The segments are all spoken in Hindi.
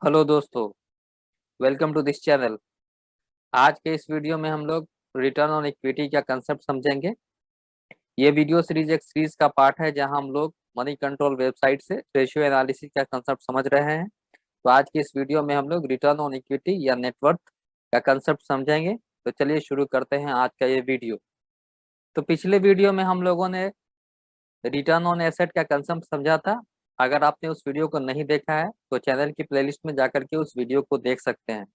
हेलो दोस्तों, वेलकम टू दिस चैनल। आज के इस वीडियो में हम लोग रिटर्न ऑन इक्विटी का कंसेप्ट समझेंगे। ये वीडियो सीरीज एक सीरीज का पार्ट है जहां हम लोग मनी कंट्रोल वेबसाइट से रेशियो एनालिसिस का कंसेप्ट समझ रहे हैं। तो आज की इस वीडियो में हम लोग रिटर्न ऑन इक्विटी या नेटवर्थ का कंसेप्ट समझेंगे। तो चलिए शुरू करते हैं आज का ये वीडियो। तो पिछले वीडियो में हम लोगों ने रिटर्न ऑन एसेट का कंसेप्ट समझा था। अगर आपने उस वीडियो को नहीं देखा है तो चैनल की प्लेलिस्ट में जाकर के उस वीडियो को देख सकते हैं।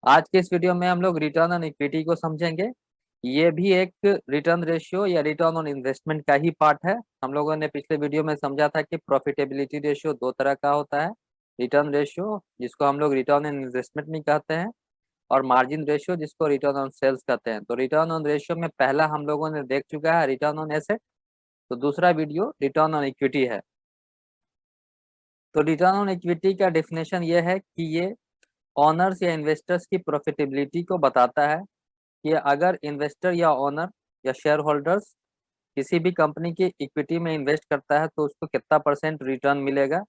आज के इस वीडियो में हम लोग रिटर्न ऑन इक्विटी को समझेंगे। ये भी एक रिटर्न रेशियो या रिटर्न ऑन इन्वेस्टमेंट का ही पार्ट है। हम लोगों ने पिछले वीडियो में समझा था कि प्रॉफिटेबिलिटी रेशियो दो तरह का होता है। रिटर्न रेशियो जिसको हम लोग रिटर्न ऑन इन्वेस्टमेंट नहीं कहते हैं, और मार्जिन रेशियो जिसको रिटर्न ऑन सेल्स कहते हैं। तो रिटर्न ऑन रेशियो में पहला हम लोगों ने देख चुका है रिटर्न ऑन एसेट। तो दूसरा वीडियो रिटर्न ऑन इक्विटी है। तो रिटर्न ऑन इक्विटी का डेफिनेशन ये है कि ये ऑनर्स या इन्वेस्टर्स की प्रॉफिटेबिलिटी को बताता है कि अगर इन्वेस्टर या ओनर या शेयर होल्डर्स किसी भी कंपनी की इक्विटी में इन्वेस्ट करता है तो उसको कितना परसेंट रिटर्न मिलेगा,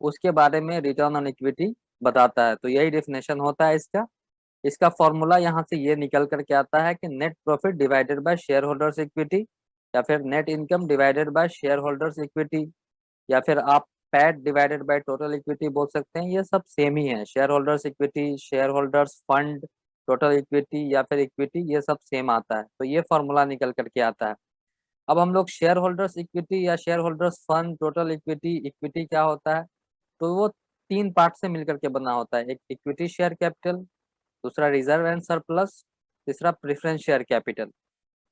उसके बारे में रिटर्न ऑन इक्विटी बताता है। तो यही डेफिनेशन होता है इसका। इसका फॉर्मूला यहाँ से ये निकल करके आता है कि net profit divided by shareholders equity, या फिर net income divided by shareholders equity, या फिर आप PAT divided by total equity बोल सकते हैं। ये सब सेम ही है। Share holders equity, share holders fund, total equity या फिर इक्विटी, ये सब सेम आता है। तो ये फॉर्मूला निकल करके आता है। अब हम लोग शेयर होल्डर्स इक्विटी या share holders fund, total equity, equity क्या होता है, तो वो तीन पार्ट से मिलकर के बना होता है। एक इक्विटी शेयर कैपिटल, दूसरा रिजर्व एंड सरप्लस, तीसरा प्रेफरेंस शेयर कैपिटल।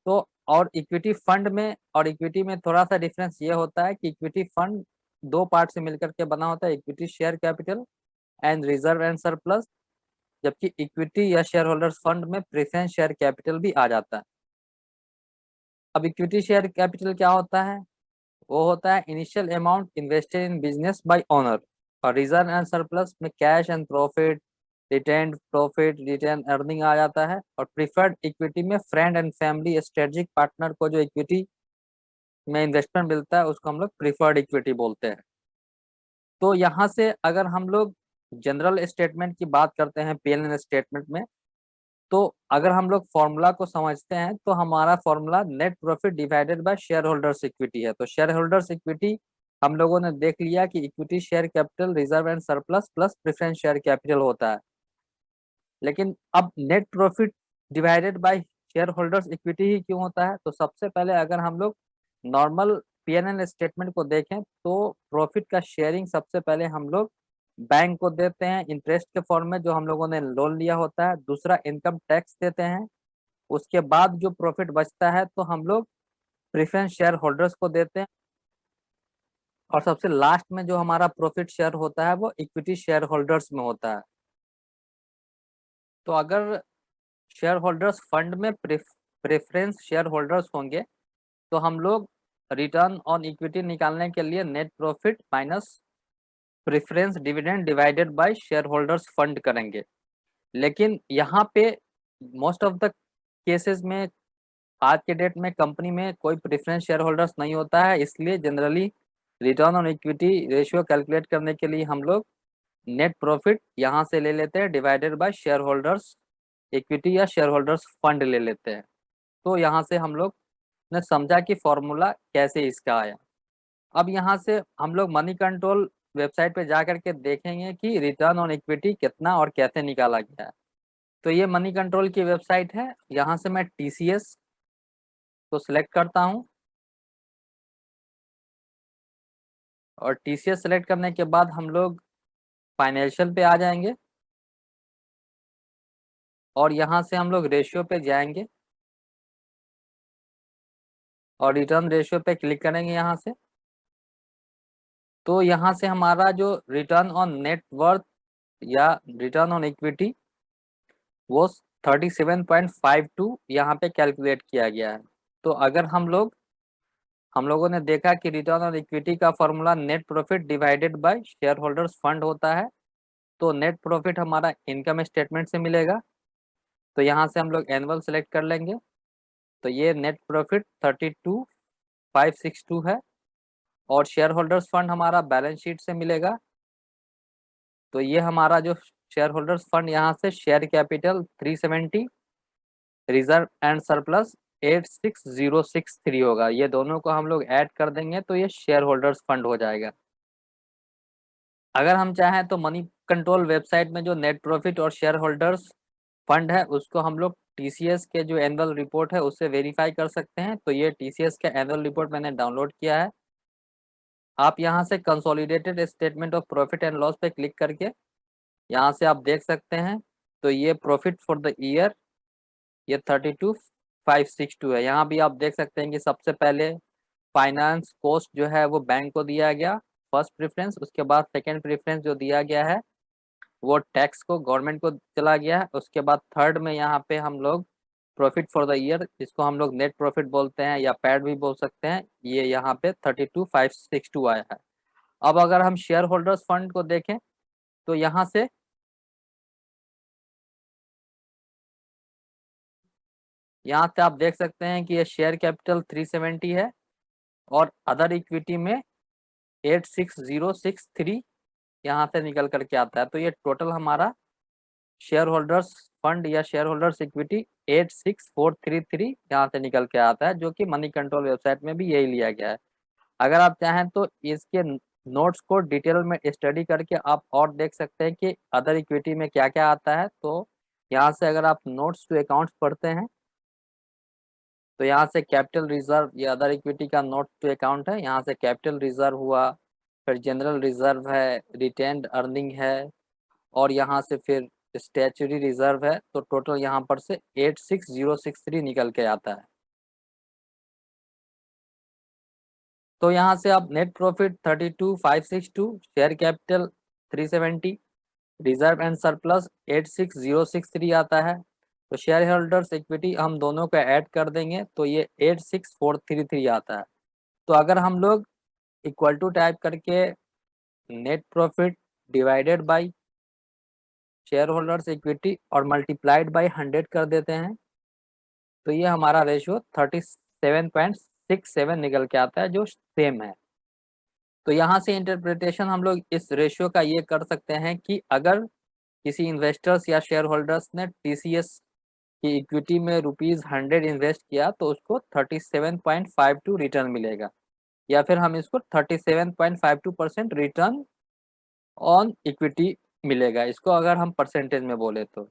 तो और इक्विटी फंड में और इक्विटी में थोड़ा सा डिफरेंस ये होता है कि इक्विटी फंड दो पार्ट से मिलकर के बना होता है, equity share capital and reserve and surplus. जबकि इक्विटी या शेयर होल्डर्स फंड में प्रेफरेंस शेयर कैपिटल भी आ जाता है। अब इक्विटी शेयर कैपिटल क्या होता है, वो होता है initial amount invested in business by owner. और रिजर्व एंड सरप्लस में cash and profit retain earning आ जाता है। और प्रीफर्ड इक्विटी में friend and family strategic partner को जो इक्विटी में इन्वेस्टमेंट मिलता है उसको हम लोग प्रीफर्ड इक्विटी बोलते हैं। तो यहाँ से अगर हम लोग जनरल स्टेटमेंट की बात करते हैं पीएनएल स्टेटमेंट में, तो अगर हम लोग फॉर्मूला को समझते हैं तो हमारा formula net profit divided by shareholders equity है। तो शेयर होल्डर्स इक्विटी हम लोगों ने देख लिया कि equity share capital, reserve and surplus plus preference share capital होता है। लेकिन अब net profit divided by shareholders equity ही क्यों होता है, तो सबसे पहले अगर हम लोग नॉर्मल पीएनएल स्टेटमेंट को देखें तो प्रॉफिट का शेयरिंग सबसे पहले हम लोग बैंक को देते हैं इंटरेस्ट के फॉर्म में, जो हम लोगों ने लोन लिया होता है। दूसरा इनकम टैक्स देते हैं। उसके बाद जो प्रॉफिट बचता है तो हम लोग प्रेफरेंस शेयर होल्डर्स को देते हैं। और सबसे लास्ट में जो हमारा प्रॉफिट शेयर होता है वो इक्विटी शेयर होल्डर्स में होता है। तो अगर शेयर होल्डर्स फंड में प्रेफरेंस शेयर होल्डर्स होंगे तो हम लोग रिटर्न ऑन इक्विटी निकालने के लिए net profit minus preference dividend divided by share holders fund करेंगे। लेकिन यहाँ पे मोस्ट ऑफ द केसेस में आज के डेट में कंपनी में कोई प्रेफरेंस शेयर होल्डर्स नहीं होता है, इसलिए generally return on equity ratio calculate करने के लिए हम लोग नेट प्रॉफिट यहाँ से ले लेते हैं divided by shareholders equity या शेयर होल्डर्स फंड ले लेते हैं। तो यहाँ से हम लोग ने समझा कि फॉर्मूला कैसे इसका आया। अब यहाँ से हम लोग मनी कंट्रोल वेबसाइट पे जा करके देखेंगे कि रिटर्न ऑन इक्विटी कितना और कैसे निकाला गया है। तो ये मनी कंट्रोल की वेबसाइट है। यहाँ से मैं टीसीएस को सिलेक्ट करता हूँ, और टीसीएस सेलेक्ट करने के बाद हम लोग फाइनेंशियल पे आ जाएंगे, और यहाँ से हम लोग रेशियो पे जाएंगे और रिटर्न रेशियो पे क्लिक करेंगे यहाँ से। तो यहाँ से हमारा जो रिटर्न ऑन नेट वर्थ या रिटर्न ऑन इक्विटी वो 37.52 यहाँ पे कैलकुलेट किया गया है। तो अगर हम लोगों ने देखा कि रिटर्न ऑन इक्विटी का formula net profit divided by share holders fund होता है। तो नेट प्रॉफिट हमारा इनकम स्टेटमेंट से मिलेगा। तो यहाँ से हम लोग एनुअल सेलेक्ट कर लेंगे। तो ये नेट प्रॉफिट 32,562 है। और शेयर होल्डर्स फंड हमारा बैलेंस शीट से मिलेगा। तो ये हमारा जो शेयर होल्डर्स फंड यहाँ से share capital 370, reserve and surplus 86063 होगा। ये दोनों को हम लोग ऐड कर देंगे तो ये शेयर होल्डर्स फंड हो जाएगा। अगर हम चाहें तो मनी कंट्रोल वेबसाइट में जो नेट प्रॉफिट और शेयर होल्डर्स फंड है उसको हम लोग टीसीएस के जो एनुअल रिपोर्ट है उससे वेरीफाई कर सकते हैं। तो ये टीसीएस का एनुअल रिपोर्ट मैंने डाउनलोड किया है। आप यहाँ से consolidated statement of profit and loss पे क्लिक करके यहाँ से आप देख सकते हैं। तो ये प्रॉफिट फॉर द ईयर ये 32,562 है। यहाँ भी आप देख सकते हैं कि सबसे पहले फाइनेंस कॉस्ट जो है वो बैंक को दिया गया फर्स्ट प्रेफरेंस, उसके बाद सेकंड प्रेफरेंस जो दिया गया है वो टैक्स को गवर्नमेंट को चला गया है। उसके बाद थर्ड में यहाँ पे हम लोग प्रॉफिट फॉर द ईयर जिसको हम लोग नेट प्रॉफिट बोलते हैं या पैड भी बोल सकते हैं, ये यहाँ पे 32,562 आया है। अब अगर हम शेयर होल्डर्स फंड को देखें तो यहाँ से आप देख सकते हैं कि ये शेयर कैपिटल 370 है और अदर इक्विटी में 86063 यहाँ से निकल करके आता है। तो ये टोटल हमारा शेयर होल्डर्स फंड या शेयर होल्डर्स इक्विटी 86433 यहाँ से निकल के आता है, जो कि मनी कंट्रोल वेबसाइट में भी यही लिया गया है। अगर आप चाहें तो इसके नोट्स को डिटेल में स्टडी करके आप और देख सकते हैं कि अदर इक्विटी में क्या क्या आता है। तो यहाँ से अगर आप नोट्स टू अकाउंट्स पढ़ते हैं तो यहाँ से कैपिटल रिजर्व ये अदर इक्विटी का नोट टू अकाउंट है। यहाँ से कैपिटल रिजर्व हुआ, फिर जनरल रिजर्व है, रिटेन्ड अर्निंग है और यहाँ से फिर स्टैच्यूरी रिजर्व है। तो टोटल यहाँ पर से 86063 निकल के आता है। तो यहाँ से आप net profit 32,562, share capital 370, reserve and surplus 86063 आता है। तो शेयर होल्डर्स इक्विटी हम दोनों को ऐड कर देंगे तो ये 86433 आता है। तो अगर हम लोग इक्वल टू टाइप करके net profit divided by shareholders equity और मल्टीप्लाइड बाय 100 कर देते हैं तो ये हमारा रेशियो 37.67 निकल के आता है, जो सेम है। तो यहाँ से इंटरप्रिटेशन हम लोग इस रेशियो का ये कर सकते हैं कि अगर किसी इन्वेस्टर्स या शेयर होल्डर्स ने टीसीएस की इक्विटी में ₹100 इन्वेस्ट किया तो उसको 37.52 रिटर्न मिलेगा, या फिर हम इसको 37.52% रिटर्न ऑन इक्विटी मिलेगा, इसको अगर हम परसेंटेज में बोले तो।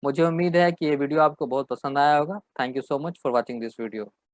मुझे उम्मीद है कि ये वीडियो आपको बहुत पसंद आया होगा। Thank you so much for watching this video.